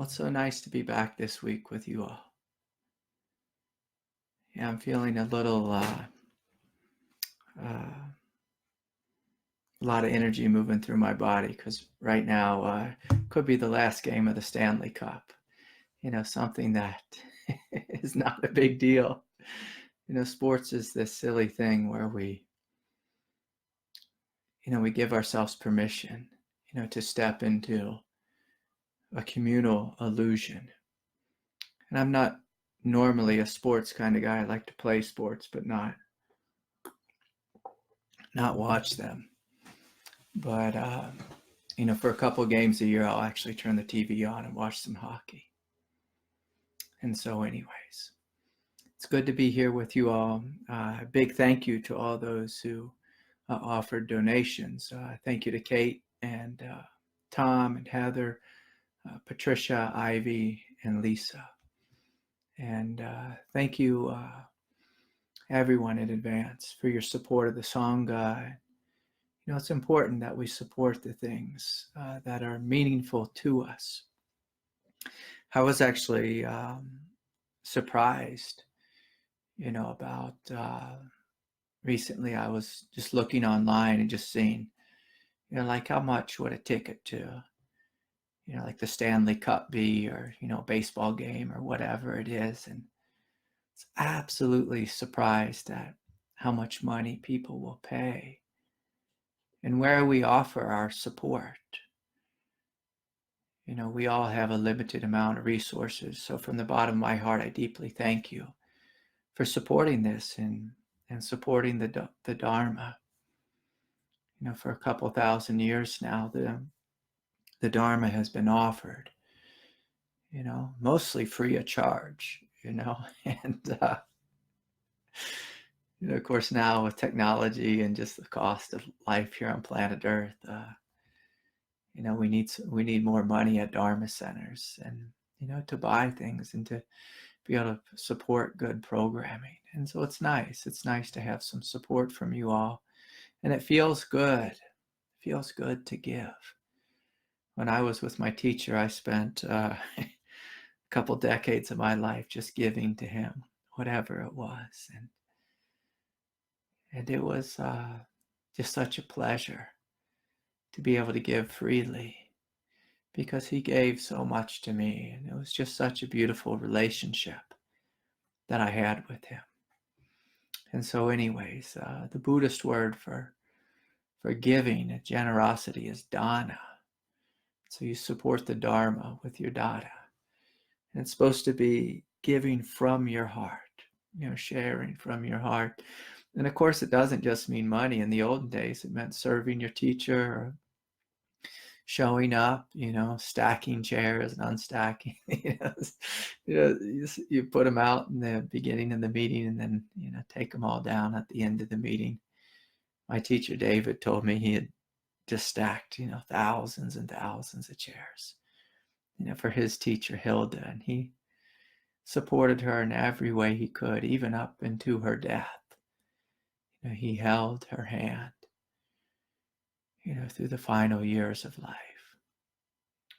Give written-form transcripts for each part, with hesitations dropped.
it's so nice to be back this week with you all. Yeah, I'm feeling a lot of energy moving through my body because right now could be the last game of the Stanley Cup. Something that is not a big deal. Sports is this silly thing where we give ourselves permission, to step into a communal illusion. And I'm not normally a sports kind of guy. I like to play sports, but not watch them. But, for a couple of games a year, I'll actually turn the TV on and watch some hockey. And so anyways, it's good to be here with you all. Big thank you to all those who offered donations. Thank you to Kate and Tom and Heather, Patricia, Ivy, and Lisa. And thank you, everyone in advance, for your support of the Sangha. It's important that we support the things that are meaningful to us. I was actually surprised, about recently I was just looking online and just seeing, like how much would a ticket to, like the Stanley Cup be, or, baseball game or whatever it is. And it's absolutely surprised at how much money people will pay and where we offer our support. We all have a limited amount of resources. So from the bottom of my heart, I deeply thank you for supporting this and supporting the Dharma. For a couple thousand years now, the Dharma has been offered, mostly free of charge, and, of course, now with technology and just the cost of life here on planet Earth, we need more money at Dharma centers and, to buy things and to be able to support good programming. And so it's nice. It's nice to have some support from you all. And it feels good. It feels good to give. When I was with my teacher, I spent a couple decades of my life just giving to him, whatever it was. And it was just such a pleasure to be able to give freely, because he gave so much to me. And it was just such a beautiful relationship that I had with him. And so anyways, the Buddhist word for giving, generosity, is dana. So you support the Dharma with your dana. And it's supposed to be giving from your heart, sharing from your heart. And of course, it doesn't just mean money. In the olden days, it meant serving your teacher, or showing up, stacking chairs and unstacking. You put them out in the beginning of the meeting and then, take them all down at the end of the meeting. My teacher, David, told me he had just stacked, thousands and thousands of chairs, for his teacher, Hilda. And he supported her in every way he could, even up into her death. He held her hand, through the final years of life.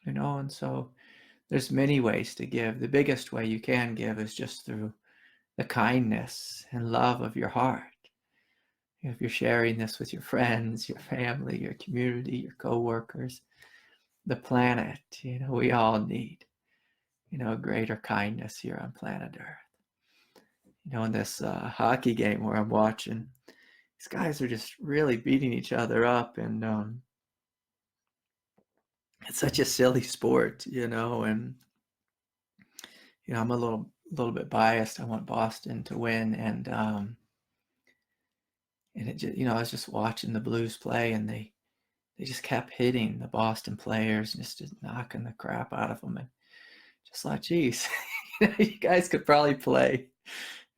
And so there's many ways to give. The biggest way you can give is just through the kindness and love of your heart. If you're sharing this with your friends, your family, your community, your coworkers, the planet, we all need, greater kindness here on planet Earth. In this hockey game where I'm watching, these guys are just really beating each other up, and it's such a silly sport, and I'm a little bit biased. I want Boston to win, and it just, I was just watching the Blues play, and they just kept hitting the Boston players, just knocking the crap out of them, and just like, geez, you guys could probably play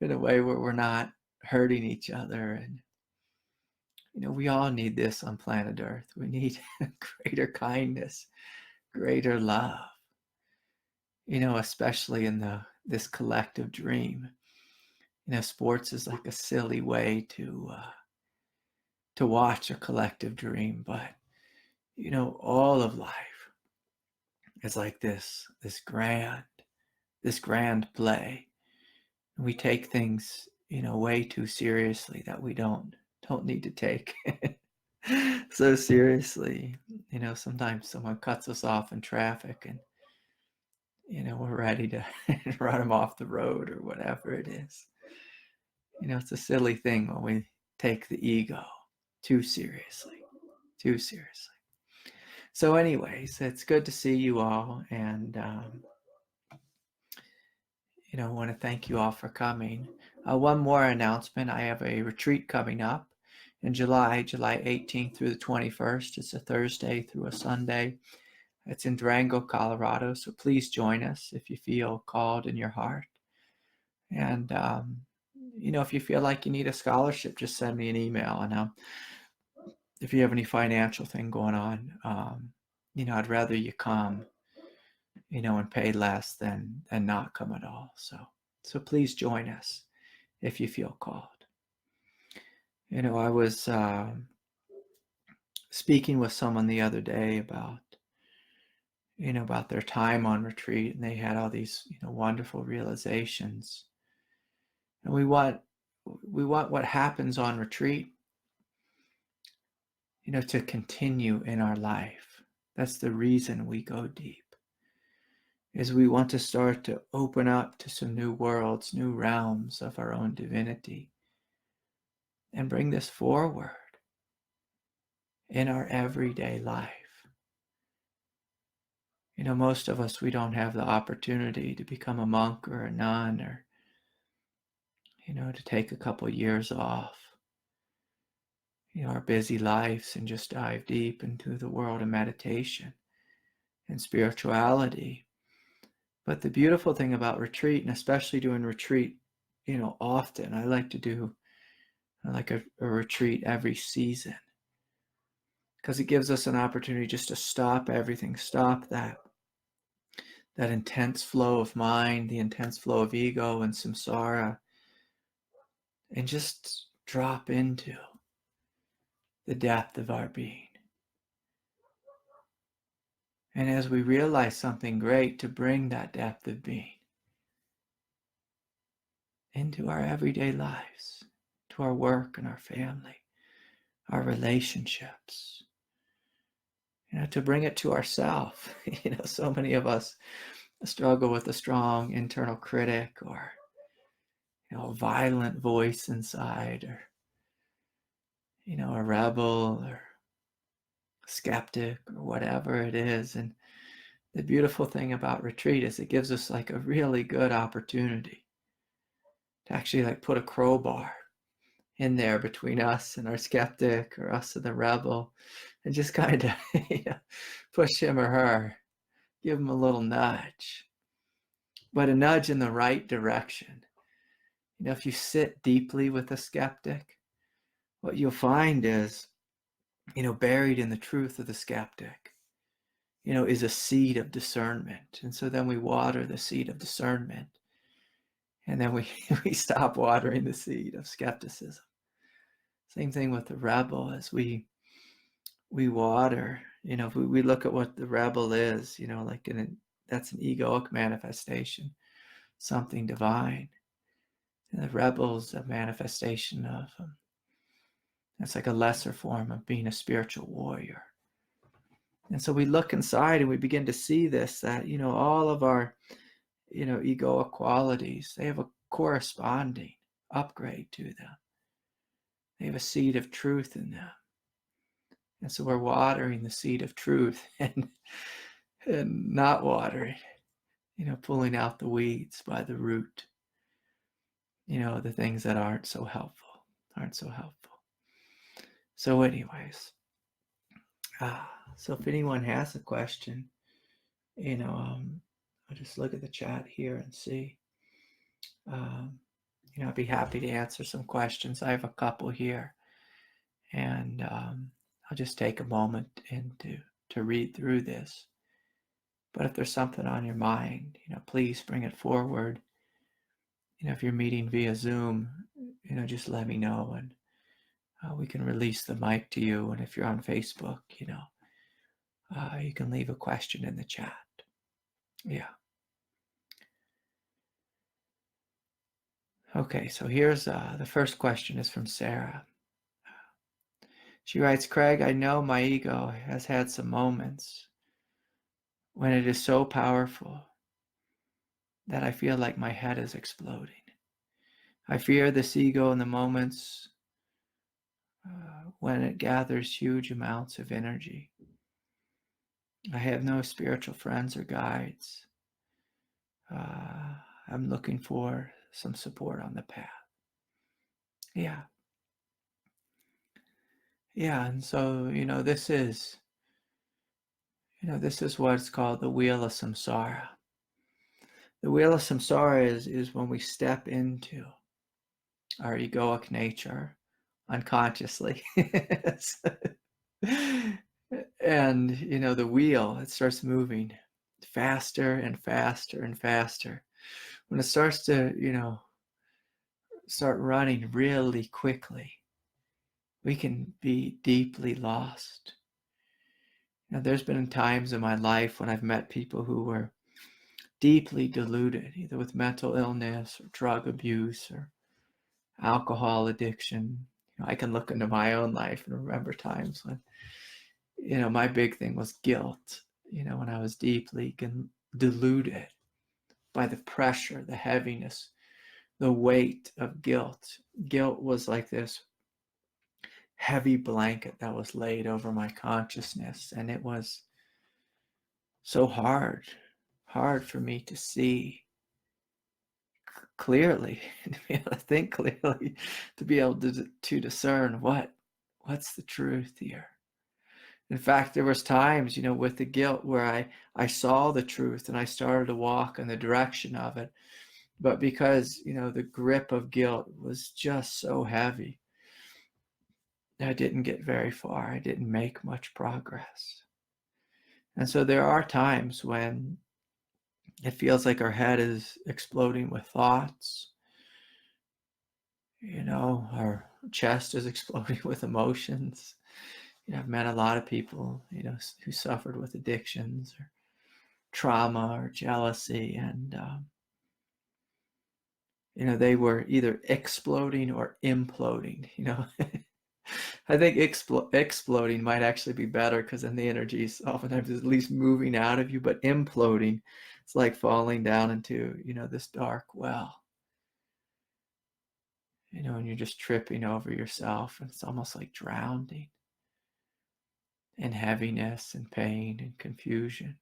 in a way where we're not hurting each other. And we all need this on planet Earth. We need greater kindness, greater love, especially in this collective dream. Sports is like a silly way to watch a collective dream, but all of life is like this grand play. We take things, way too seriously that we don't need to take so seriously. Sometimes someone cuts us off in traffic and, we're ready to run them off the road or whatever it is. It's a silly thing when we take the ego too seriously. So anyways, it's good to see you all. And, I want to thank you all for coming. One more announcement. I have a retreat coming up in July 18th through the 21st. It's a Thursday through a Sunday. It's in Durango, Colorado. So please join us if you feel called in your heart. And, if you feel like you need a scholarship, just send me an email. And if you have any financial thing going on, I'd rather you come, and pay less than not come at all. So please join us if you feel called. I was speaking with someone the other day about their time on retreat, and they had all these, wonderful realizations. And we want what happens on retreat, to continue in our life. That's the reason we go deep, is we want to start to open up to some new worlds, new realms of our own divinity, and bring this forward in our everyday life. Most of us, we don't have the opportunity to become a monk or a nun, or, to take a couple of years off, our busy lives, and just dive deep into the world of meditation and spirituality. But the beautiful thing about retreat, and especially doing retreat, often, I like to do like a retreat every season, because it gives us an opportunity just to stop everything, stop that intense flow of mind, the intense flow of ego and samsara, and just drop into the depth of our being. And as we realize something great, to bring that depth of being into our everyday lives, to our work and our family, our relationships, to bring it to ourselves. So many of us struggle with a strong internal critic, or, a violent voice inside, or, a rebel, or a skeptic, or whatever it is. And the beautiful thing about retreat is it gives us like a really good opportunity to actually like put a crowbar in there between us and our skeptic, or us and the rebel, and just kind of push him or her, give him a little nudge, but a nudge in the right direction. If you sit deeply with a skeptic, what you'll find is, buried in the truth of the skeptic, is a seed of discernment. And so then we water the seed of discernment, and then we stop watering the seed of skepticism. Same thing with the rebel, as we water, if we look at what the rebel is, like that's an egoic manifestation, something divine. And the rebel's a manifestation of, it's like a lesser form of being a spiritual warrior. And so we look inside and we begin to see this, that, all of our, egoic qualities, they have a corresponding upgrade to them. They have a seed of truth in them. And so we're watering the seed of truth and not watering, pulling out the weeds by the root, the things that aren't so helpful. So anyways, so if anyone has a question, I'll just look at the chat here and see. I'd be happy to answer some questions. I have a couple here, and I'll just take a moment and to read through this. But if there's something on your mind, please bring it forward. If you're meeting via Zoom, just let me know, and we can release the mic to you. And if you're on Facebook, you can leave a question in the chat. Yeah. Okay, so here's the first question is from Sarah. She writes, Craig, I know my ego has had some moments when it is so powerful that I feel like my head is exploding. I fear this ego in the moments when it gathers huge amounts of energy. I have no spiritual friends or guides. I'm looking for some support on the path. Yeah. Yeah, and so, this is what's called the wheel of samsara. The wheel of samsara is when we step into our egoic nature unconsciously. And, the wheel, it starts moving faster and faster and faster. When it starts to, start running really quickly, we can be deeply lost. There's been times in my life when I've met people who were deeply deluded, either with mental illness or drug abuse or alcohol addiction. I can look into my own life and remember times when, my big thing was guilt, when I was deeply deluded by the pressure, the heaviness, the weight of guilt. Guilt was like this heavy blanket that was laid over my consciousness, and it was so hard for me to see clearly, to be able to think clearly, to be able to discern what's the truth here. In fact, there was times, with the guilt where I saw the truth and I started to walk in the direction of it. But because, the grip of guilt was just so heavy, I didn't get very far. I didn't make much progress. And so there are times when it feels like our head is exploding with thoughts. Our chest is exploding with emotions. I've met a lot of people, who suffered with addictions or trauma or jealousy, and they were either exploding or imploding. I think exploding might actually be better, because then the energy is oftentimes at least moving out of you. But imploding, it's like falling down into this dark well. And you're just tripping over yourself, and it's almost like drowning in heaviness and pain and confusion.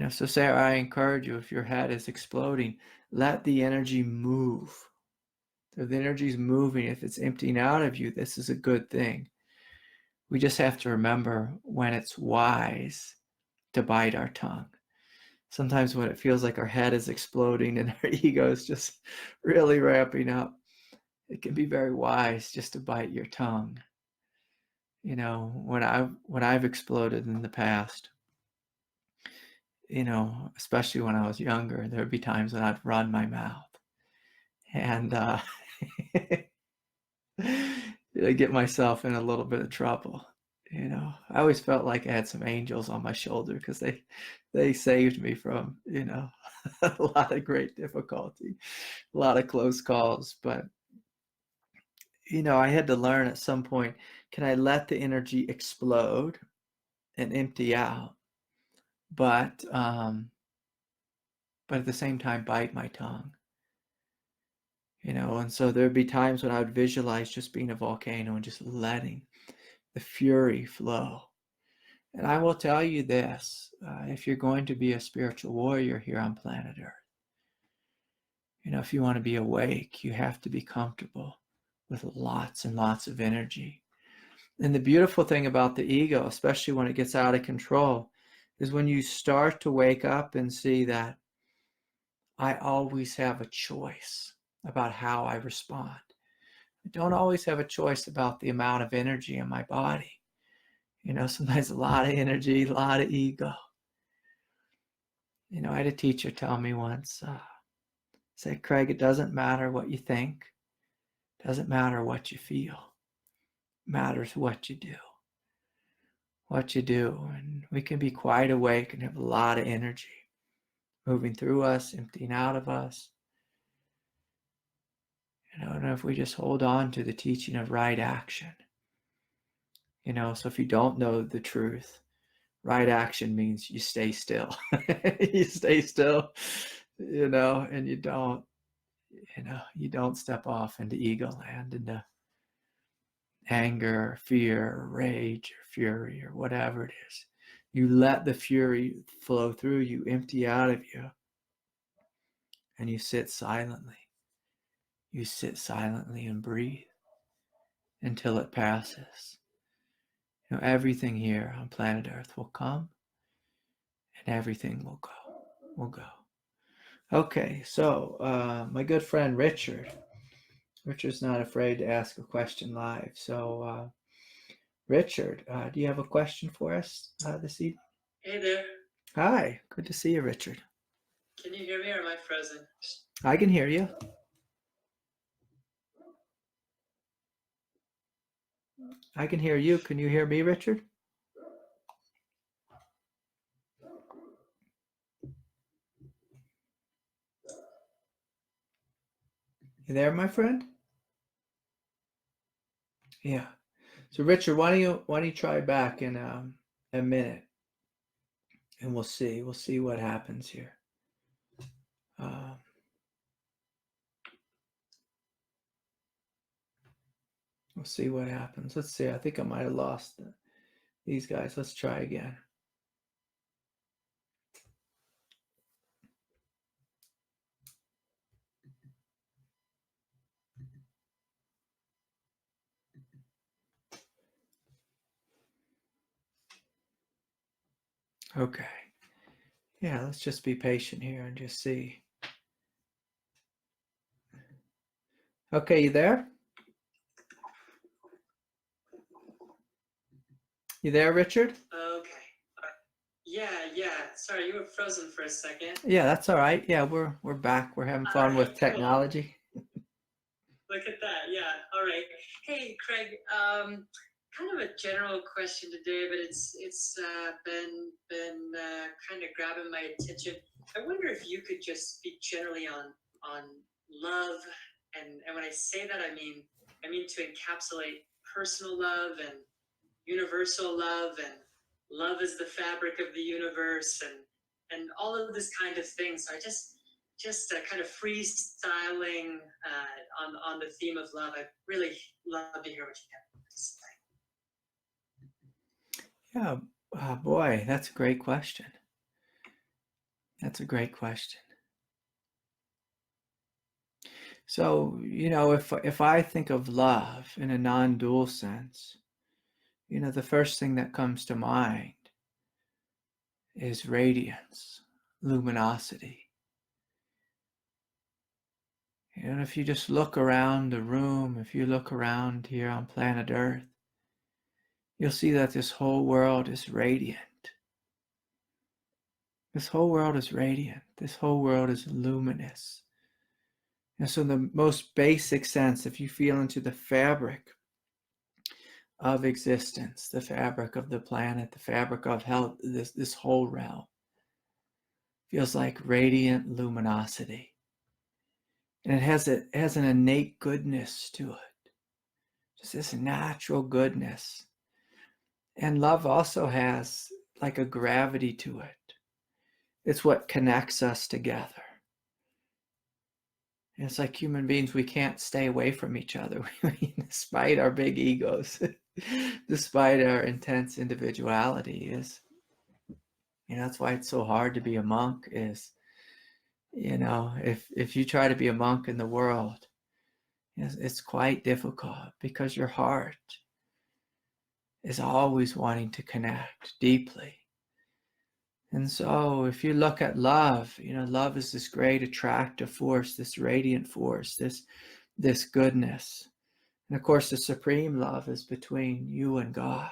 So Sarah, I encourage you, if your head is exploding, let the energy move. If the energy is moving, if it's emptying out of you, this is a good thing. We just have to remember when it's wise to bite our tongue. Sometimes when it feels like our head is exploding and our ego is just really ramping up, it can be very wise just to bite your tongue. When I've exploded in the past, especially when I was younger, there would be times when I'd run my mouth and get myself in a little bit of trouble. I always felt like I had some angels on my shoulder, because they saved me from, a lot of great difficulty, a lot of close calls. But, I had to learn at some point, can I let the energy explode and empty out, but at the same time bite my tongue? And so there'd be times when I would visualize just being a volcano and just letting the fury flow. And I will tell you this, if you're going to be a spiritual warrior here on planet Earth, if you want to be awake, you have to be comfortable with lots and lots of energy. And the beautiful thing about the ego, especially when it gets out of control, is when you start to wake up and see that I always have a choice about how I respond. I don't always have a choice about the amount of energy in my body. Sometimes a lot of energy, a lot of ego. I had a teacher tell me once, say, Craig, it doesn't matter what you think. It doesn't matter what you feel. It matters what you do. What you do. And we can be quite awake and have a lot of energy. moving through us, emptying out of us. And if we just hold on to the teaching of right action, so if you don't know the truth, right action means you stay still. You stay still, and you don't step off into ego land, into anger, or fear, or rage, or fury, or whatever it is. You let the fury flow through you, empty out of you, and you sit silently. You sit silently and breathe until it passes. Everything here on planet Earth will come, and everything will go. Okay, so my good friend Richard's not afraid to ask a question live. So Richard, do you have a question for us this evening? Hey there. Hi, good to see you, Richard. Can you hear me, or am I frozen? I can hear you. I can hear you. Can you hear me, Richard? You there, my friend? Yeah. So Richard, why don't you try back in a minute, and we'll see what happens here. We'll see what happens. Let's see. I think I might have lost these guys. Let's try again. Okay. Yeah, let's just be patient here and just see. Okay, you there? You there, Richard? Okay. Yeah. Sorry, you were frozen for a second. Yeah, that's all right. Yeah, we're back. We're having fun with technology. Cool. Look at that. Yeah. All right. Hey, Craig. Kind of a general question today, but it's been kind of grabbing my attention. I wonder if you could just speak generally on love, and when I say that, I mean to encapsulate personal love and universal love, and love is the fabric of the universe, and all of this kind of thing. So I just kind of freestyling on the theme of love. I'd really love to hear what you have to say. Yeah, boy, that's a great question. That's a great question. So, if I think of love in a non-dual sense, the first thing that comes to mind is radiance, luminosity. And if you just look around the room, if you look around here on planet Earth, you'll see that this whole world is radiant. This whole world is radiant. This whole world is luminous. And so in the most basic sense, if you feel into the fabric of existence, the fabric of the planet, the fabric of health, this whole realm feels like radiant luminosity. And it has an innate goodness to it. Just this natural goodness. And love also has like a gravity to it. It's what connects us together. And it's like human beings, we can't stay away from each other, despite our big egos, despite our intense individuality. That's why it's so hard to be a monk. Is if you try to be a monk in the world, it's quite difficult, because your heart is always wanting to connect deeply. And so if you look at love, love is this great attractive force, this radiant force, this goodness. And of course, the supreme love is between you and God.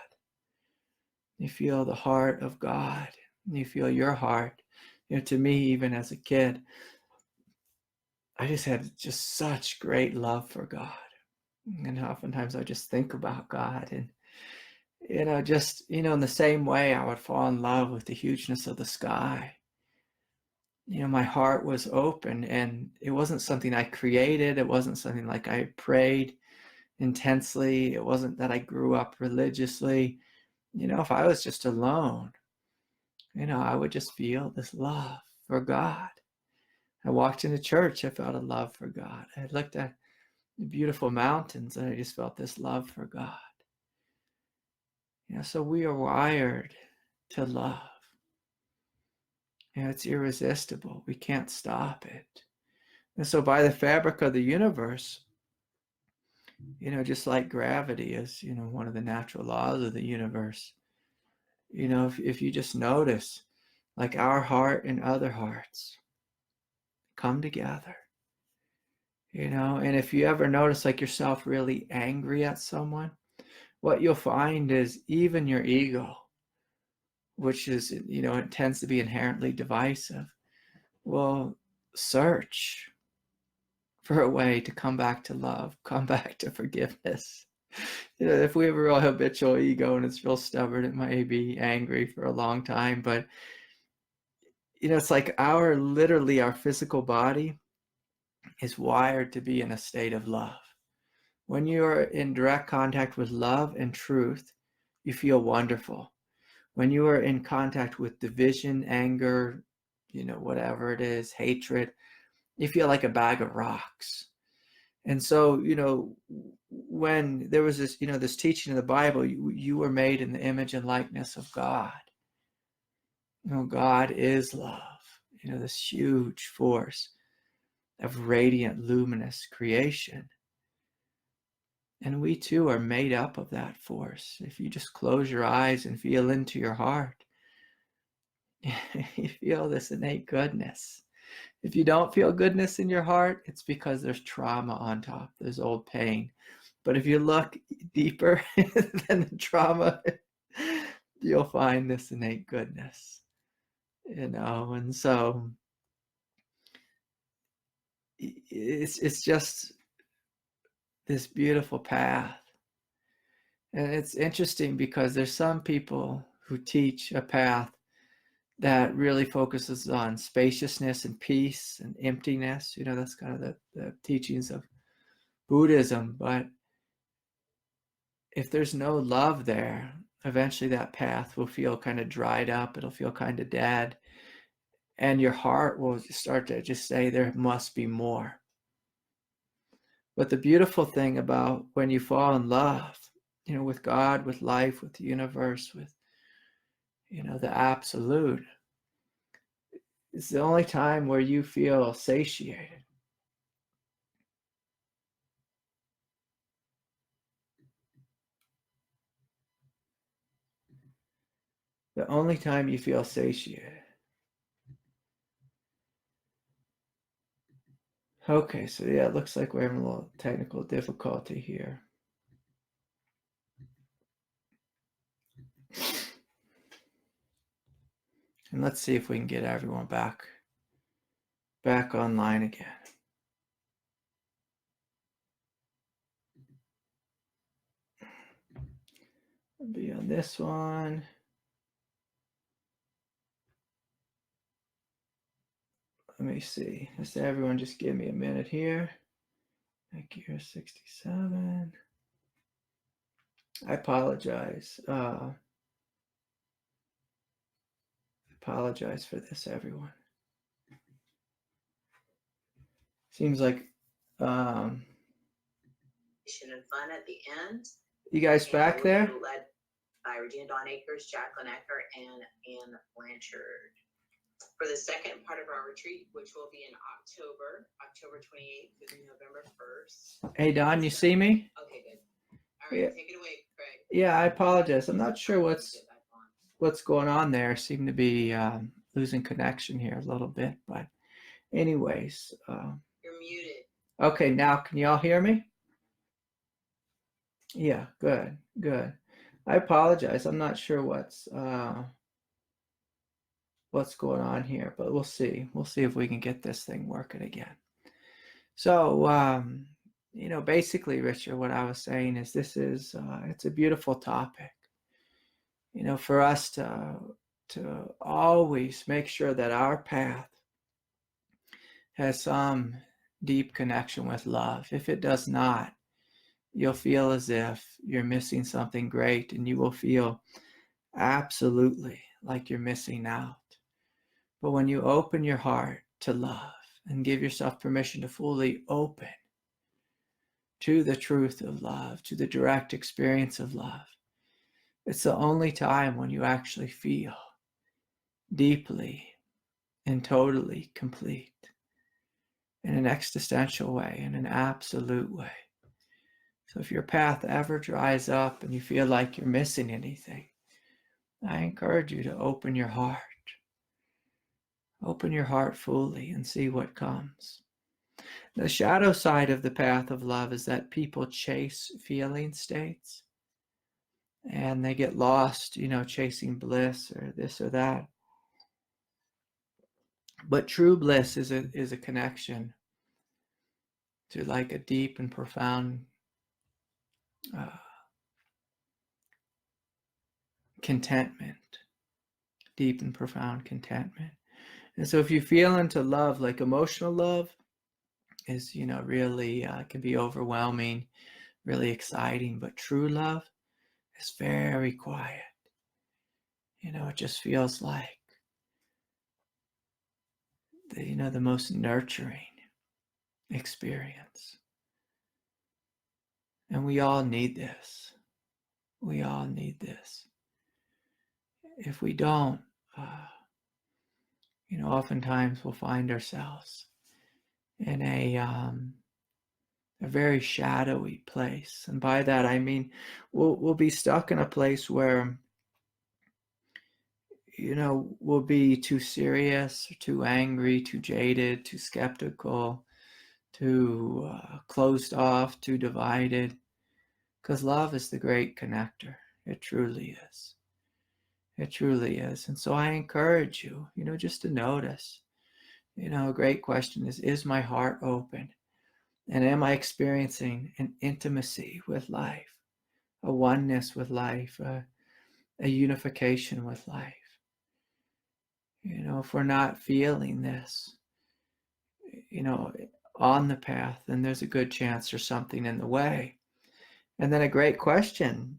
You feel the heart of God. You feel your heart. To me, even as a kid, I just had such great love for God. And oftentimes I just think about God, and in the same way I would fall in love with the hugeness of the sky. my heart was open, and it wasn't something I created. It wasn't something like I prayed intensely. It wasn't that I grew up religiously. If I was just alone, I would just feel this love for God. I walked into church, I felt a love for God. I looked at the beautiful mountains, and I just felt this love for God. So we are wired to love. It's irresistible. We can't stop it. And so by the fabric of the universe, just like gravity is, one of the natural laws of the universe, if you just notice, like our heart and other hearts come together, and if you ever notice like yourself really angry at someone, what you'll find is even your ego, which is, it tends to be inherently divisive, will search for a way to come back to love, come back to forgiveness. If we have a real habitual ego and it's real stubborn, it may be angry for a long time, but it's like literally our physical body is wired to be in a state of love. When you are in direct contact with love and truth, you feel wonderful. When you are in contact with division, anger, whatever it is, hatred, you feel like a bag of rocks. And so, when there was this, this teaching in the Bible, you were made in the image and likeness of God. God is love, this huge force of radiant, luminous creation. And we too are made up of that force. If you just close your eyes and feel into your heart, you feel this innate goodness. If you don't feel goodness in your heart, it's because there's trauma on top. There's old pain. But if you look deeper than the trauma, you'll find this innate goodness. And so it's just this beautiful path. And it's interesting because there's some people who teach a path that really focuses on spaciousness and peace and emptiness. That's kind of the teachings of Buddhism. But if there's no love there, eventually that path will feel kind of dried up. It'll feel kind of dead. And your heart will start to just say, there must be more. But the beautiful thing about when you fall in love, with God, with life, with the universe, with, the absolute, it's the only time where you feel satiated. The only time you feel satiated. Okay, so yeah, it looks like we're having a little technical difficulty here. And let's see if we can get everyone back online again. I'll be on this one. Let me see. Let's say everyone just give me a minute here. Thank you, 67. I apologize. Apologize for this, everyone. Seems like and fun at the end. You guys back there? Led by Regina Dawn Akers, Jacqueline Ecker, and Ann Blanchard. For the second part of our retreat, which will be in October 28th through November 1st. Hey, Don, you see me? Okay, good. All right, take it away, Craig. Yeah, I apologize. I'm not sure what's going on there. I seem to be losing connection here a little bit, but anyways. You're muted. Okay, now can y'all hear me? Yeah, good. I apologize. I'm not sure what's going on here, but we'll see. We'll see if we can get this thing working again. So, basically, Richard, what I was saying is this is it's a beautiful topic. For us to always make sure that our path has some deep connection with love. If it does not, you'll feel as if you're missing something great, and you will feel absolutely like you're missing out. But when you open your heart to love and give yourself permission to fully open to the truth of love, to the direct experience of love, it's the only time when you actually feel deeply and totally complete in an existential way, in an absolute way. So if your path ever dries up and you feel like you're missing anything, I encourage you to open your heart. Open your heart fully and see what comes. The shadow side of the path of love is that people chase feeling states and they get lost, chasing bliss or this or that. But true bliss is a connection to like a deep and profound contentment, deep and profound contentment. And so if you feel into love, like emotional love is, really can be overwhelming, really exciting, but true love is very quiet. It just feels like the most nurturing experience. And we all need this. We all need this. If we don't, oftentimes we'll find ourselves in a very shadowy place. And by that, I mean, we'll be stuck in a place where, we'll be too serious, or too angry, too jaded, too skeptical, too closed off, too divided. Because love is the great connector. It truly is. It truly is. And so I encourage you, just to notice. A great question is my heart open? And am I experiencing an intimacy with life, a oneness with life, a unification with life? If we're not feeling this, on the path, then there's a good chance there's something in the way. And then a great question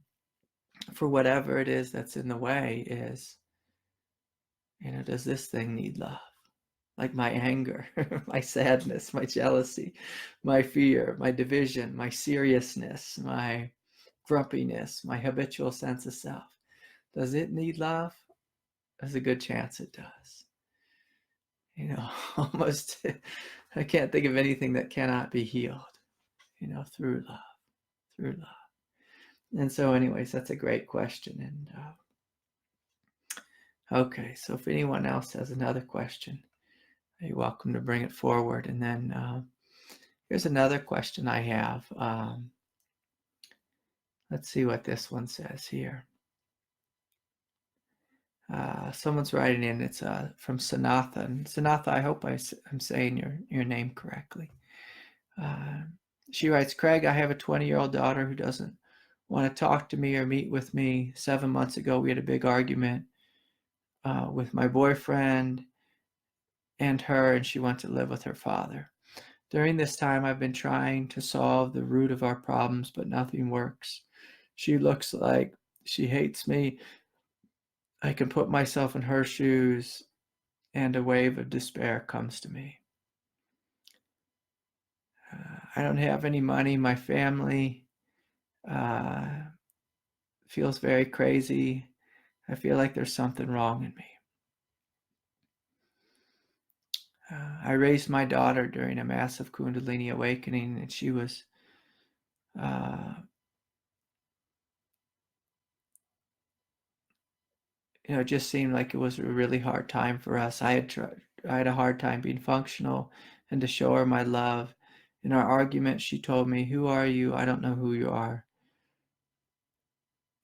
for whatever it is that's in the way is, does this thing need love? Like my anger, my sadness, my jealousy, my fear, my division, my seriousness, my grumpiness, my habitual sense of self. Does it need love? There's a good chance it does. Almost, I can't think of anything that cannot be healed, through love. And so anyways, that's a great question. And okay, so if anyone else has another question, you're welcome to bring it forward. And then here's another question I have. Let's see what this one says here. Someone's writing in. It's from Sanatha. And Sanatha, I hope I'm saying your name correctly. She writes, Craig, I have a 20-year-old daughter who doesn't want to talk to me or meet with me. 7 months ago, we had a big argument with my boyfriend and her, and she went to live with her father. During this time, I've been trying to solve the root of our problems, but nothing works. She looks like she hates me. I can put myself in her shoes, and a wave of despair comes to me. I don't have any money. My family feels very crazy. I feel like there's something wrong in me. I raised my daughter during a massive kundalini awakening, and she was it just seemed like it was a really hard time for us. I had a hard time being functional and to show her my love. In our argument, she told me, "Who are you? I don't know who you are."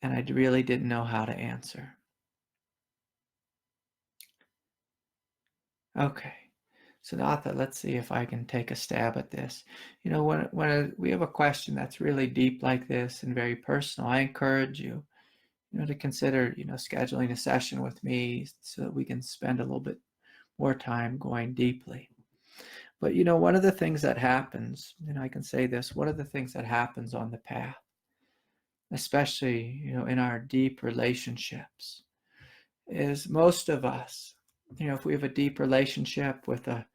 And I really didn't know how to answer. Okay. So Natha, let's see if I can take a stab at this. When we have a question that's really deep like this and very personal, I encourage you, to consider, scheduling a session with me so that we can spend a little bit more time going deeply. But, one of the things that happens, I can say this, one of the things that happens on the path, especially, in our deep relationships, is most of us, if we have a deep relationship with a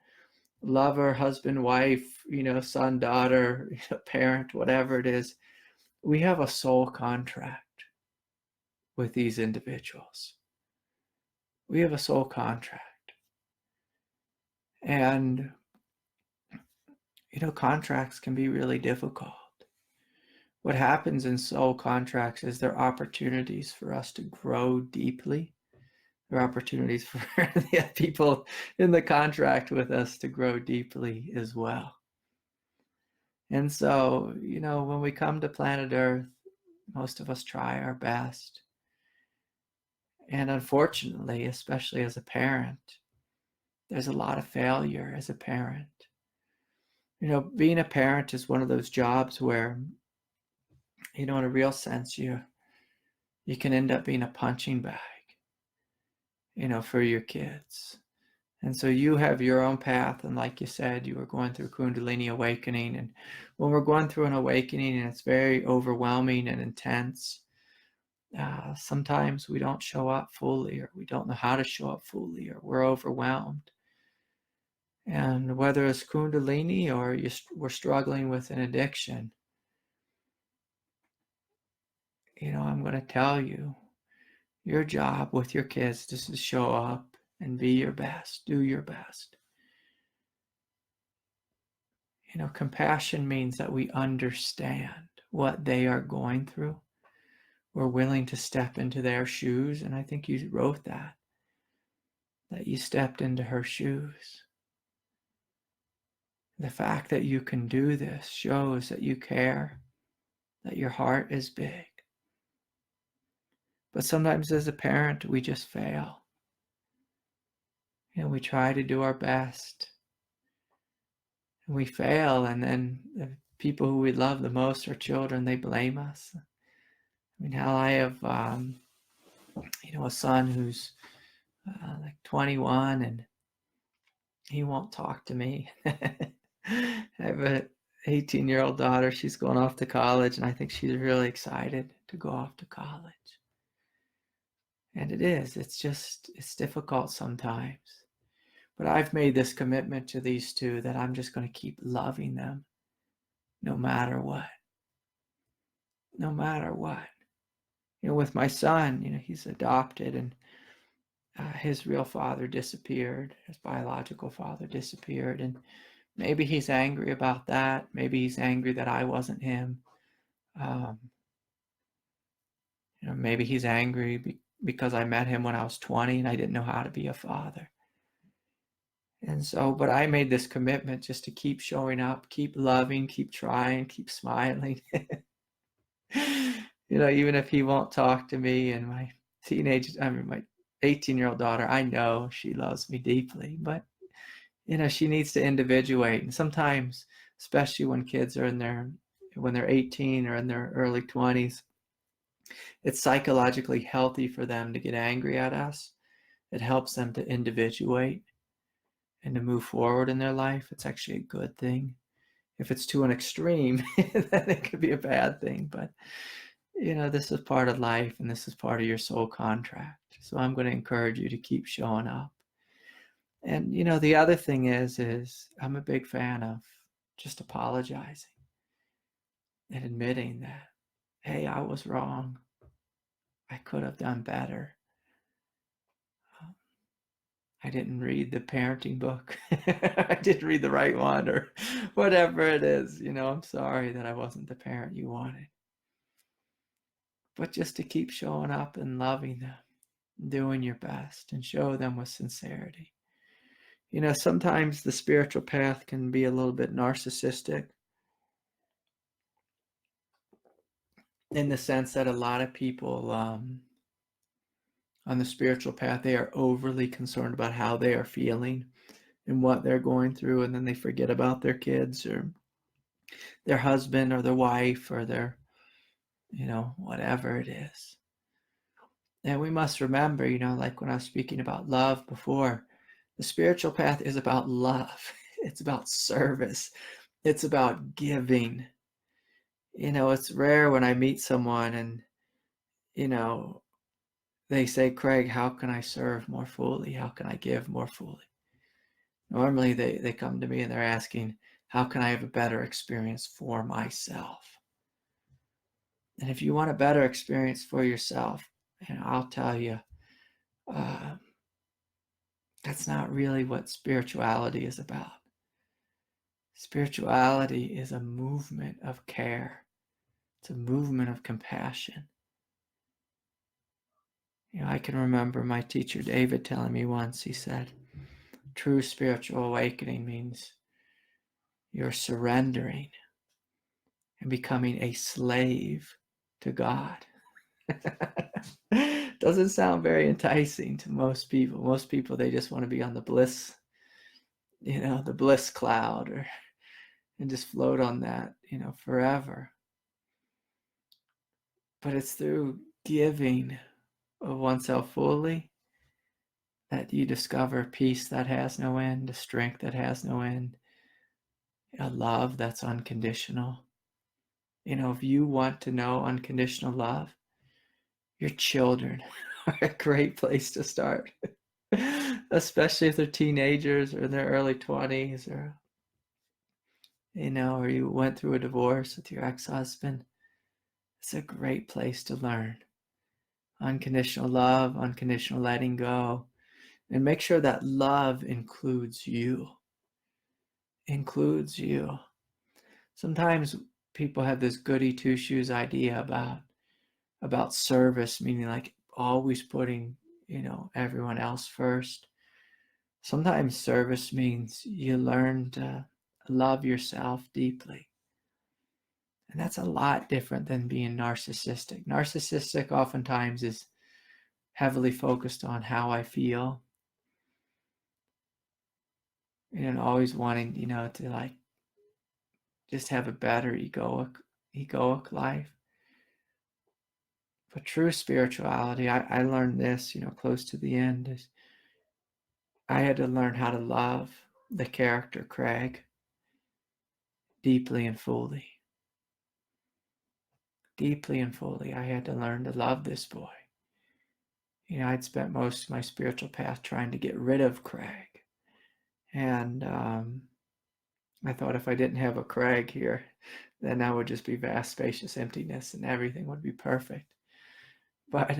lover, husband, wife, son, daughter, parent, whatever it is, we have a soul contract with these individuals. We have a soul contract. And, contracts can be really difficult. What happens in soul contracts is there are opportunities for us to grow deeply. There are opportunities for the people in the contract with us to grow deeply as well. And so, when we come to planet Earth, most of us try our best. And unfortunately, especially as a parent, there's a lot of failure as a parent. Being a parent is one of those jobs where, in a real sense, you can end up being a punching bag, for your kids. And so you have your own path. And like you said, you were going through kundalini awakening. And when we're going through an awakening and it's very overwhelming and intense, sometimes we don't show up fully, or we don't know how to show up fully, or we're overwhelmed. And whether it's kundalini or we're struggling with an addiction, I'm going to tell you, your job with your kids is to show up and be your best, do your best. Compassion means that we understand what they are going through. We're willing to step into their shoes. And I think you wrote that you stepped into her shoes. The fact that you can do this shows that you care, that your heart is big. But sometimes as a parent, we just fail. We try to do our best. And we fail, and then the people who we love the most, our children, they blame us. Hell, I have, a son who's like 21, and he won't talk to me. I have an 18-year-old daughter. She's going off to college, and I think she's really excited to go off to college. And it's difficult sometimes. But I've made this commitment to these two that I'm just going to keep loving them no matter what. No matter what. With my son, he's adopted, and his real father disappeared. His biological father disappeared. And maybe he's angry about that. Maybe he's angry that I wasn't him. Maybe he's angry because I met him when I was 20 and I didn't know how to be a father. And so, but I made this commitment just to keep showing up, keep loving, keep trying, keep smiling. Even if he won't talk to me, and my 18-year-old daughter, I know she loves me deeply, but, she needs to individuate. And sometimes, especially when kids are when they're 18 or in their early 20s, it's psychologically healthy for them to get angry at us. It helps them to individuate and to move forward in their life. It's actually a good thing. If it's to an extreme, then it could be a bad thing. But, this is part of life, and this is part of your soul contract. So I'm going to encourage you to keep showing up. And, the other thing is I'm a big fan of just apologizing and admitting that, hey, I was wrong. I could have done better. I didn't read the parenting book. I didn't read the right one, or whatever it is. I'm sorry that I wasn't the parent you wanted. But just to keep showing up and loving them, doing your best, and show them with sincerity. Sometimes the spiritual path can be a little bit narcissistic, in the sense that a lot of people on the spiritual path, they are overly concerned about how they are feeling and what they're going through, and then they forget about their kids or their husband or their wife or their, whatever it is. And we must remember, like when I was speaking about love before, the spiritual path is about love. It's about service. It's about giving. It's rare when I meet someone and, they say, Craig, how can I serve more fully? How can I give more fully? Normally they come to me and they're asking, how can I have a better experience for myself? And if you want a better experience for yourself, I'll tell you, that's not really what spirituality is about. Spirituality is a movement of care. It's a movement of compassion. I can remember my teacher David telling me once, he said, true spiritual awakening means you're surrendering and becoming a slave to God. Doesn't sound very enticing to most people. Most people, they just want to be on the bliss, the bliss cloud, and just float on that, forever. But it's through giving of oneself fully that you discover peace that has no end, a strength that has no end, a love that's unconditional. If you want to know unconditional love, your children are a great place to start, especially if they're teenagers or in their early 20s, or or you went through a divorce with your ex-husband. It's a great place to learn unconditional love, unconditional letting go, and make sure that love includes you. Sometimes people have this goody two-shoes idea about service, meaning like always putting, everyone else first. Sometimes service means you learn to love yourself deeply. And that's a lot different than being narcissistic. Narcissistic oftentimes is heavily focused on how I feel, and always wanting, to like just have a better egoic life. But true spirituality, I learned this, close to the end, is I had to learn how to love the character Craig deeply and fully. Deeply and fully, I had to learn to love this boy. I'd spent most of my spiritual path trying to get rid of Craig. And I thought if I didn't have a Craig here, then I would just be vast, spacious emptiness and everything would be perfect. But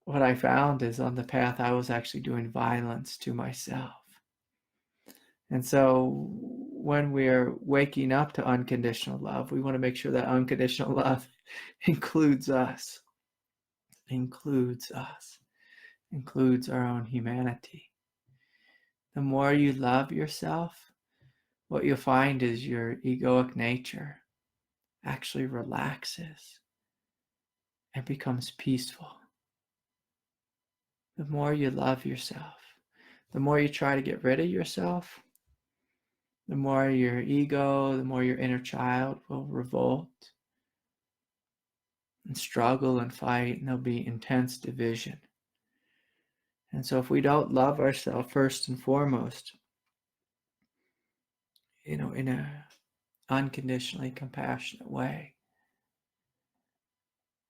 what I found is on the path, I was actually doing violence to myself. And so when we're waking up to unconditional love, we want to make sure that unconditional love includes us, includes our own humanity. The more you love yourself, what you'll find is your egoic nature actually relaxes and becomes peaceful. The more you love yourself, the more you try to get rid of yourself, the more your ego, the more your inner child will revolt and struggle and fight, and there'll be intense division. And so if we don't love ourselves first and foremost, in an unconditionally compassionate way,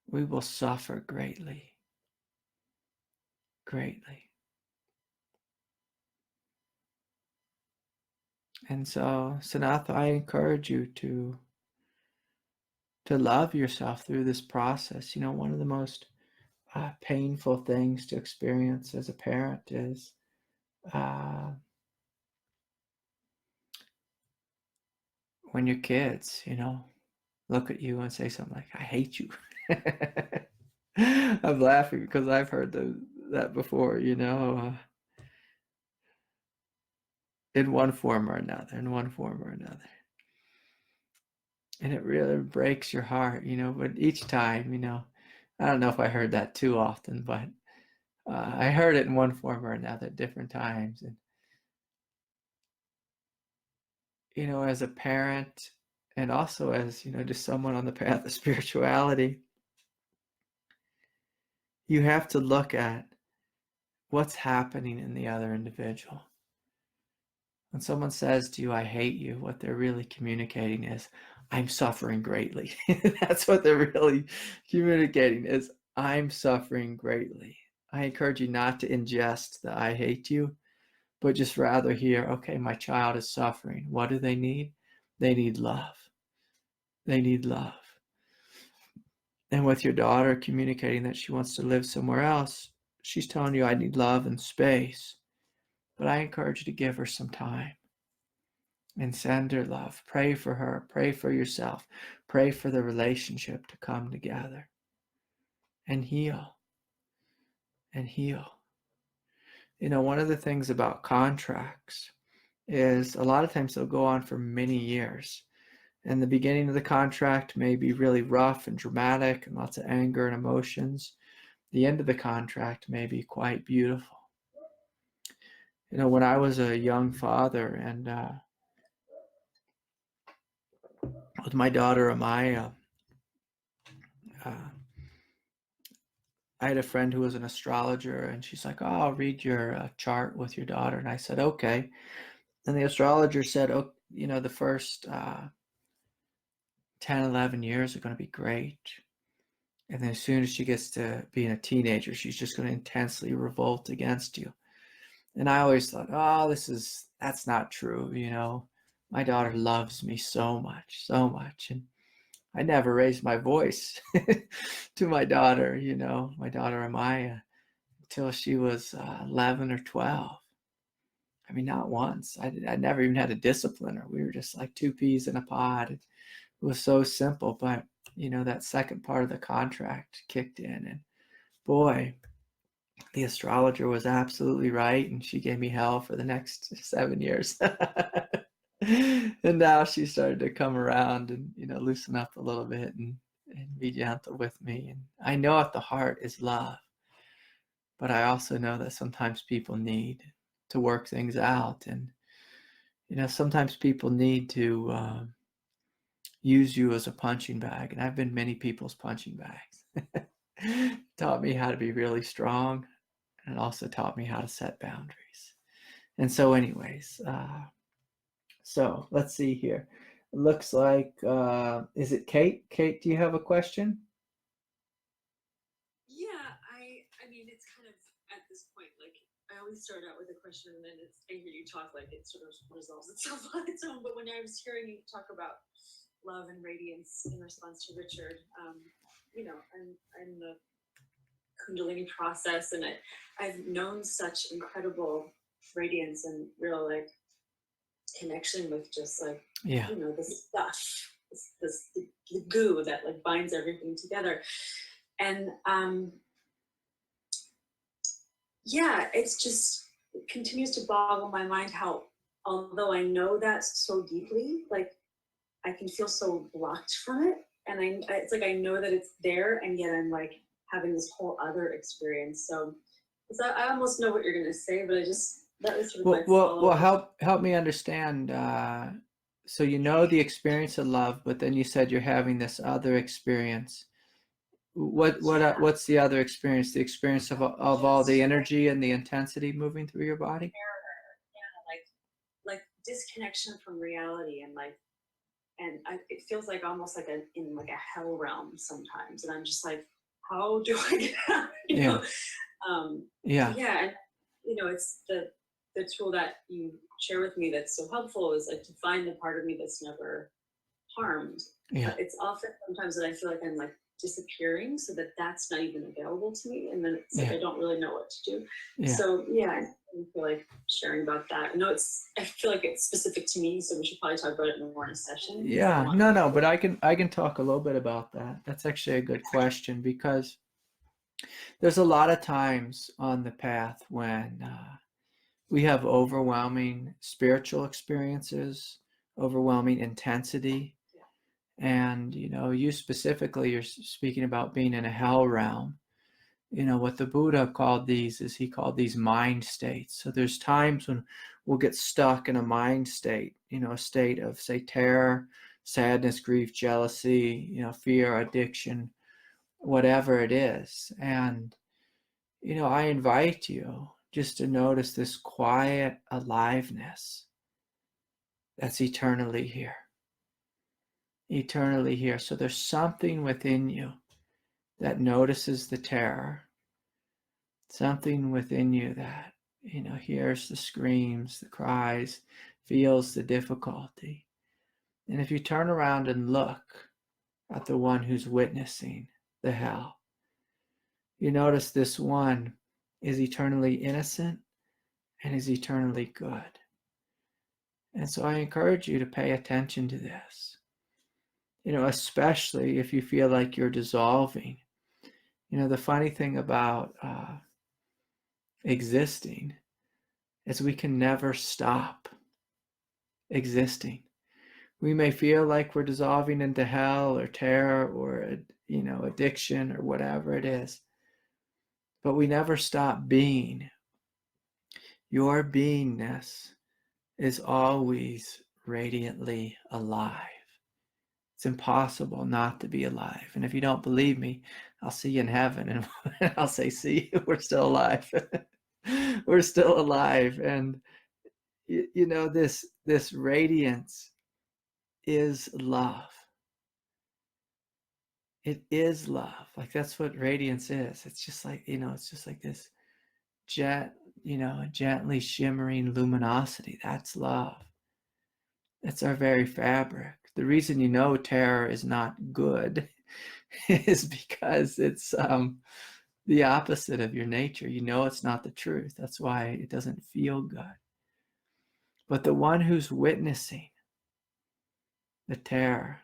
we will suffer greatly. Greatly. And so, Sanatha, I encourage you to love yourself through this process. One of the most painful things to experience as a parent is when your kids, look at you and say something like, I hate you. I'm laughing because I've heard that before, in one form or another. And it really breaks your heart, but each time, I don't know if I heard that too often, but I heard it in one form or another at different times. And, as a parent and also as, just someone on the path of spirituality, you have to look at what's happening in the other individual. When someone says to you, I hate you, what they're really communicating is, I'm suffering greatly. That's what they're really communicating is, I'm suffering greatly. I encourage you not to ingest the I hate you, but just rather hear, okay, my child is suffering. What do they need? They need love. They need love. And with your daughter communicating that she wants to live somewhere else, she's telling you, I need love and space. But I encourage you to give her some time and send her love. Pray for her. Pray for yourself. Pray for the relationship to come together and heal and heal. You know, one of the things about contracts is a lot of times they'll go on for many years. And the beginning of the contract may be really rough and dramatic and lots of anger and emotions. The end of the contract may be quite beautiful. You know, when I was a young father and with my daughter Amaya, I had a friend who was an astrologer, and she's like, oh, I'll read your chart with your daughter. And I said, okay. And the astrologer said, oh, you know, the first 10, 11 years are going to be great. And then as soon as she gets to being a teenager, she's just going to intensely revolt against you. And I always thought, oh, that's not true. You know, my daughter loves me so much, so much. And I never raised my voice to my daughter, you know, my daughter Amaya, until she was 11 or 12. I mean, not once. I never even had to discipline her. We were just like two peas in a pod. It was so simple, but, you know, that second part of the contract kicked in. And boy, the astrologer was absolutely right. And she gave me hell for the next 7 years. And now she started to come around and, you know, loosen up a little bit and be gentle with me. And I know at the heart is love, but I also know that sometimes people need to work things out. And, you know, sometimes people need to use you as a punching bag. And I've been many people's punching bags. Taught me how to be really strong, and it also taught me how to set boundaries. And so anyways, so let's see here. It looks like, is it Kate? Kate, do you have a question? Yeah, I mean, it's kind of at this point, like I always start out with a question and then I hear you talk like it sort of resolves itself on its own. But when I was hearing you talk about love and radiance in response to Richard, you know, I'm the kundalini process, and I've known such incredible radiance and real like connection with just like, Yeah. you know, this stuff, the goo that like binds everything together. And yeah, it's just, it continues to boggle my mind how, although I know that so deeply, like I can feel so blocked from it. And it's like I know that it's there, and yet I'm like having this whole other experience. So I almost know what you're gonna say, but that was sort of well, help me understand. So you know the experience of love, but then you said you're having this other experience. What's the other experience? The experience of all the energy and the intensity moving through your body? Yeah, like disconnection from reality, and like, and it feels like almost like in like a hell realm sometimes, and I'm just like, how do I get out? Yeah. Yeah, and you know, it's the tool that you share with me that's so helpful is like to find the part of me that's never harmed. Yeah. It's often sometimes that I feel like I'm like disappearing, so that's not even available to me, and then it's like I don't really know what to do. Yeah. So yeah, I feel like sharing about that. I feel like it's specific to me, so we should probably talk about it more in a session. Yeah, no, but I can talk a little bit about that. That's actually a good question, because there's a lot of times on the path when we have overwhelming spiritual experiences, overwhelming intensity. And, you know, you specifically, you're speaking about being in a hell realm. You know, what the Buddha called these is he called these mind states. So there's times when we'll get stuck in a mind state, you know, a state of, say, terror, sadness, grief, jealousy, you know, fear, addiction, whatever it is. And, you know, I invite you just to notice this quiet aliveness that's eternally here. Eternally here. So there's something within you that notices the terror, something within you that, hears the screams, the cries, feels the difficulty. And if you turn around and look at the one who's witnessing the hell, you notice this one is eternally innocent and is eternally good. And so I encourage you to pay attention to this, especially if you feel like you're dissolving. The funny thing about existing is we can never stop existing. We may feel like we're dissolving into hell or terror or, addiction or whatever it is, but we never stop being. Your beingness is always radiantly alive. It's impossible not to be alive. And if you don't believe me, I'll see you in heaven and I'll say, see, we're still alive. We're still alive. And this radiance is love. It is love. Like that's what radiance is. It's just like, it's just like this gently shimmering luminosity. That's love. That's our very fabric. The reason terror is not good is because it's the opposite of your nature. It's not the truth. That's why it doesn't feel good. But the one who's witnessing the terror,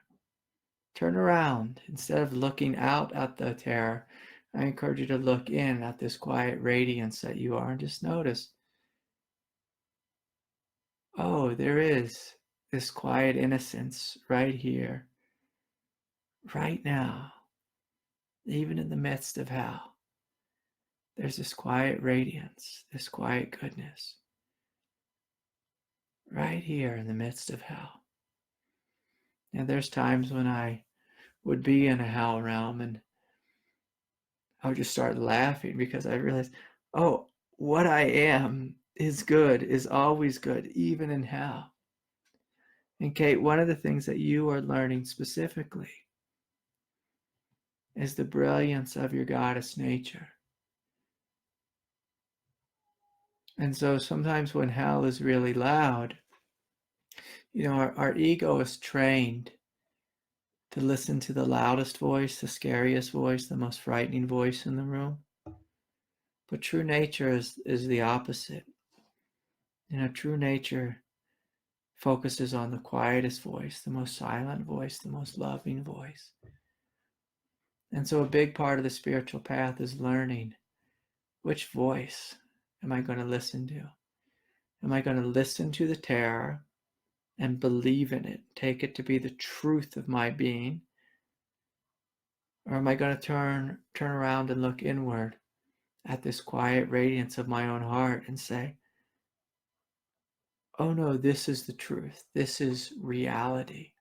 turn around. Instead of looking out at the terror, I encourage you to look in at this quiet radiance that you are and just notice, oh, there is this quiet innocence right here, right now, even in the midst of hell. There's this quiet radiance, this quiet goodness, right here in the midst of hell. And there's times when I would be in a hell realm and I would just start laughing because I realized, oh, what I am is good, is always good, even in hell. And Kate, one of the things that you are learning specifically is the brilliance of your goddess nature. And so sometimes when hell is really loud, our ego is trained to listen to the loudest voice, the scariest voice, the most frightening voice in the room. But true nature is the opposite. True nature focuses on the quietest voice, the most silent voice, the most loving voice. And so a big part of the spiritual path is learning which voice am I going to listen to? Am I going to listen to the terror and believe in it, take it to be the truth of my being? Or am I going to turn around and look inward at this quiet radiance of my own heart and say, oh no, this is the truth. This is reality.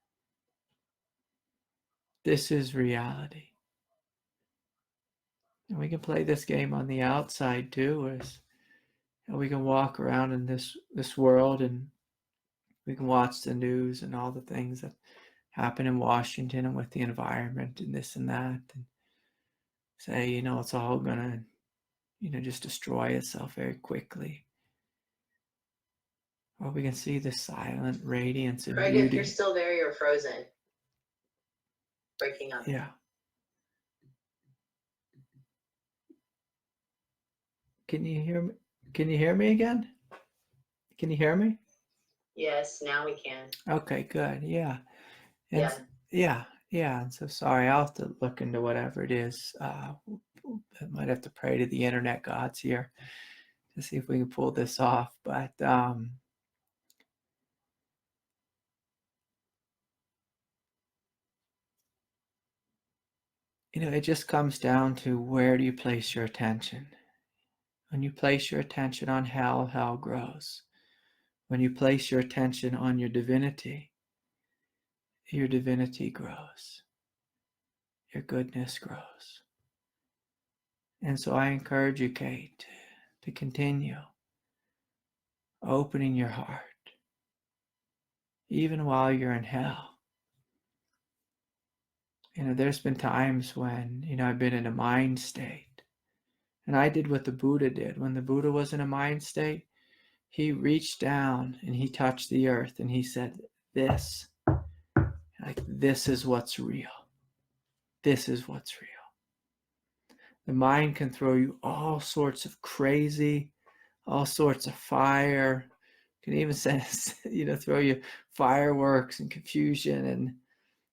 This is reality. And we can play this game on the outside too, as we can walk around in this world and we can watch the news and all the things that happen in Washington and with the environment and this and that, and say, it's all gonna, just destroy itself very quickly. Or we can see the silent radiance and Craig, beauty. if you're still there, you're frozen. Breaking up. Yeah. Can you hear me? Can you hear me again? Can you hear me? Yes, now we can. Okay, good. Yeah. And yeah. And so sorry, I'll have to look into whatever it is. I might have to pray to the internet gods here to see if we can pull this off. But it just comes down to, where do you place your attention? When you place your attention on hell, hell grows. When you place your attention on your divinity grows. Your goodness grows. And so I encourage you, Kate, to continue opening your heart, even while you're in hell. There's been times when, I've been in a mind state. And I did what the Buddha did. When the Buddha was in a mind state, he reached down and he touched the earth and he said, this is what's real. This is what's real. The mind can throw you all sorts of crazy, all sorts of fire. Can even throw you fireworks and confusion and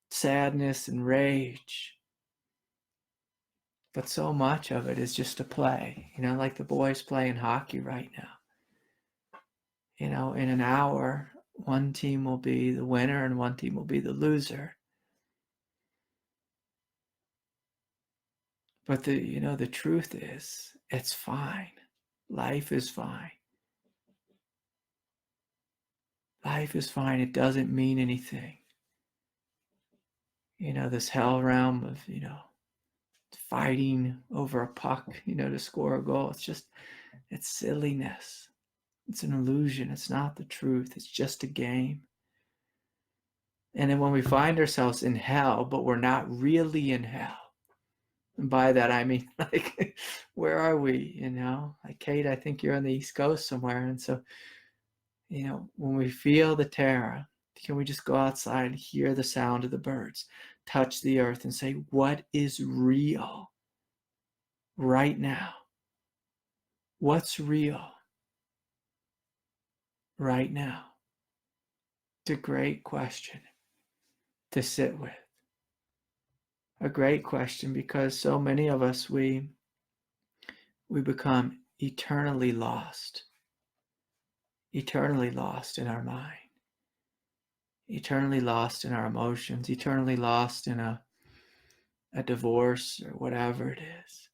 sadness and rage. But so much of it is just a play, like the boys playing hockey right now. In an hour, one team will be the winner and one team will be the loser. But the truth is, it's fine. Life is fine. Life is fine. It doesn't mean anything. This hell realm of, fighting over a puck, to score a goal. It's silliness. It's an illusion. It's not the truth. It's just a game. And then when we find ourselves in hell, but we're not really in hell, and by that I mean, like, where are we? Like, Kate, I think you're on the East Coast somewhere. And so, when we feel the terror, can we just go outside and hear the sound of the birds, touch the earth and say, what is real right now? What's real right now? It's a great question to sit with. A great question, because so many of us, we become eternally lost in our mind, eternally lost in our emotions, eternally lost in a divorce or whatever it is.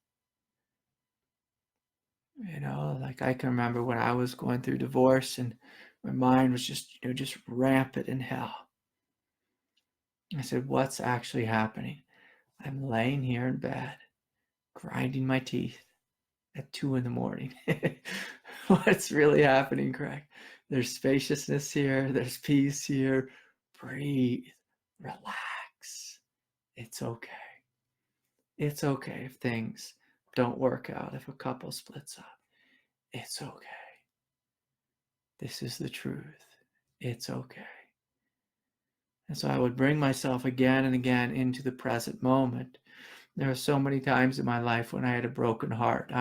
Like I can remember when I was going through divorce and my mind was just rampant in hell. I said, what's actually happening? I'm laying here in bed, grinding my teeth at 2 a.m. What's really happening, Craig? There's spaciousness here. There's peace here. Breathe. Relax. It's okay. It's okay if things don't work out, if a couple splits up. It's okay. This is the truth. It's okay. And so I would bring myself again and again into the present moment. There are so many times in my life when I had a broken heart.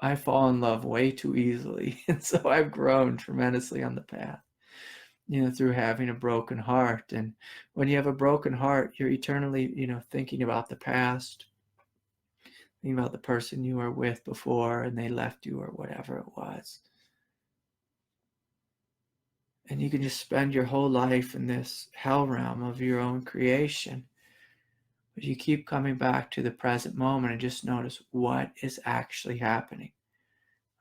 I fall in love way too easily. And so I've grown tremendously on the path, through having a broken heart. And when you have a broken heart, you're eternally, thinking about the past, thinking about the person you were with before and they left you or whatever it was. And you can just spend your whole life in this hell realm of your own creation. But you keep coming back to the present moment and just notice what is actually happening.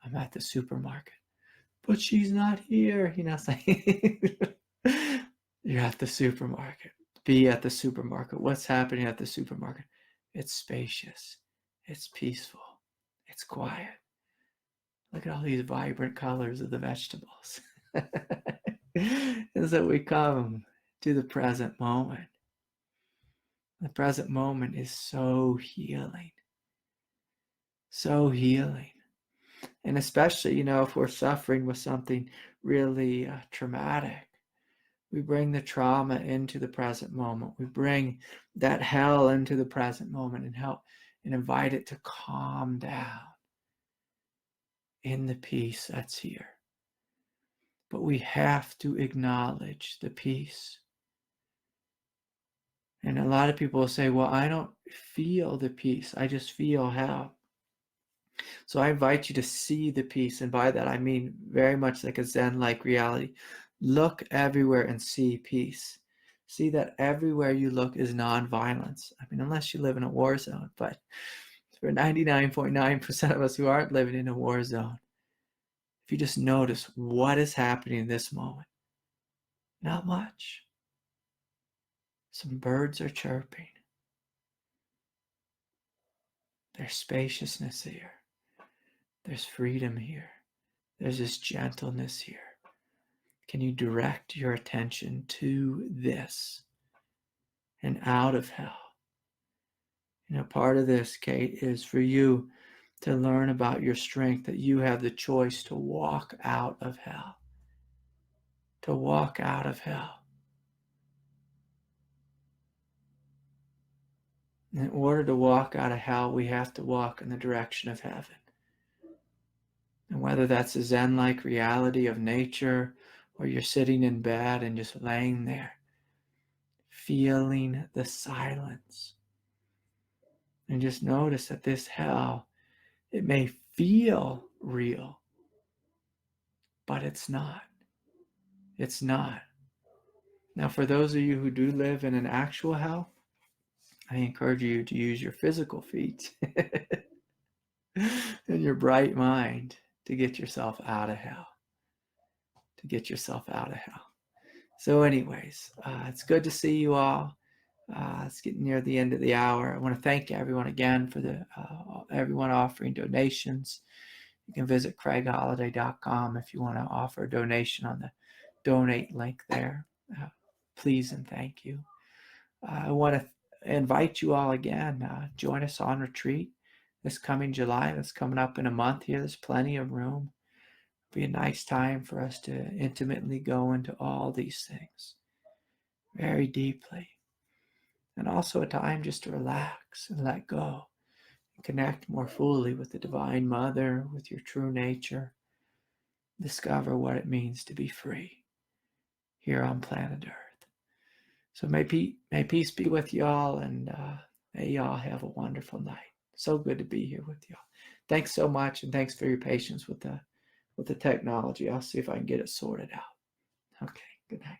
I'm at the supermarket, but she's not here. It's like you're at the supermarket. Be at the supermarket. What's happening at the supermarket? It's spacious. It's peaceful. It's quiet. Look at all these vibrant colors of the vegetables. And so we come to the present moment. The present moment is so healing. So healing. And especially, if we're suffering with something really traumatic, we bring the trauma into the present moment. We bring that hell into the present moment and help and invite it to calm down in the peace that's here. But we have to acknowledge the peace. And a lot of people will say, well, I don't feel the peace. I just feel hell. So I invite you to see the peace. And by that, I mean very much like a Zen-like reality. Look everywhere and see peace. See that everywhere you look is nonviolence. I mean, unless you live in a war zone. But for 99.9% of us who aren't living in a war zone, if you just notice what is happening in this moment, not much. Some birds are chirping. There's spaciousness here. There's freedom here. There's this gentleness here. can you direct your attention to this and out of hell? Part of this, Kate, is for you to learn about your strength, that you have the choice to walk out of hell. To walk out of hell. In order to walk out of hell, we have to walk in the direction of heaven. And whether that's a Zen-like reality of nature, or you're sitting in bed and just laying there, feeling the silence. And just notice that this hell, it may feel real, but it's not. It's not. Now, for those of you who do live in an actual hell, I encourage you to use your physical feet and your bright mind to get yourself out of hell. To get yourself out of hell. So anyways, it's good to see you all. It's getting near the end of the hour. I want to thank everyone again for everyone offering donations. You can visit craigholiday.com if you want to offer a donation on the donate link there. Please and thank you. I want to invite you all again. Join us on retreat this coming July. That's coming up in a month here. There's plenty of room. It'll be a nice time for us to intimately go into all these things very deeply. And also a time just to relax and let go. And connect more fully with the Divine Mother, with your true nature. Discover what it means to be free here on planet Earth. So may peace be with y'all, and may y'all have a wonderful night. So good to be here with y'all. Thanks so much, and thanks for your patience with the technology. I'll see if I can get it sorted out. Okay, good night.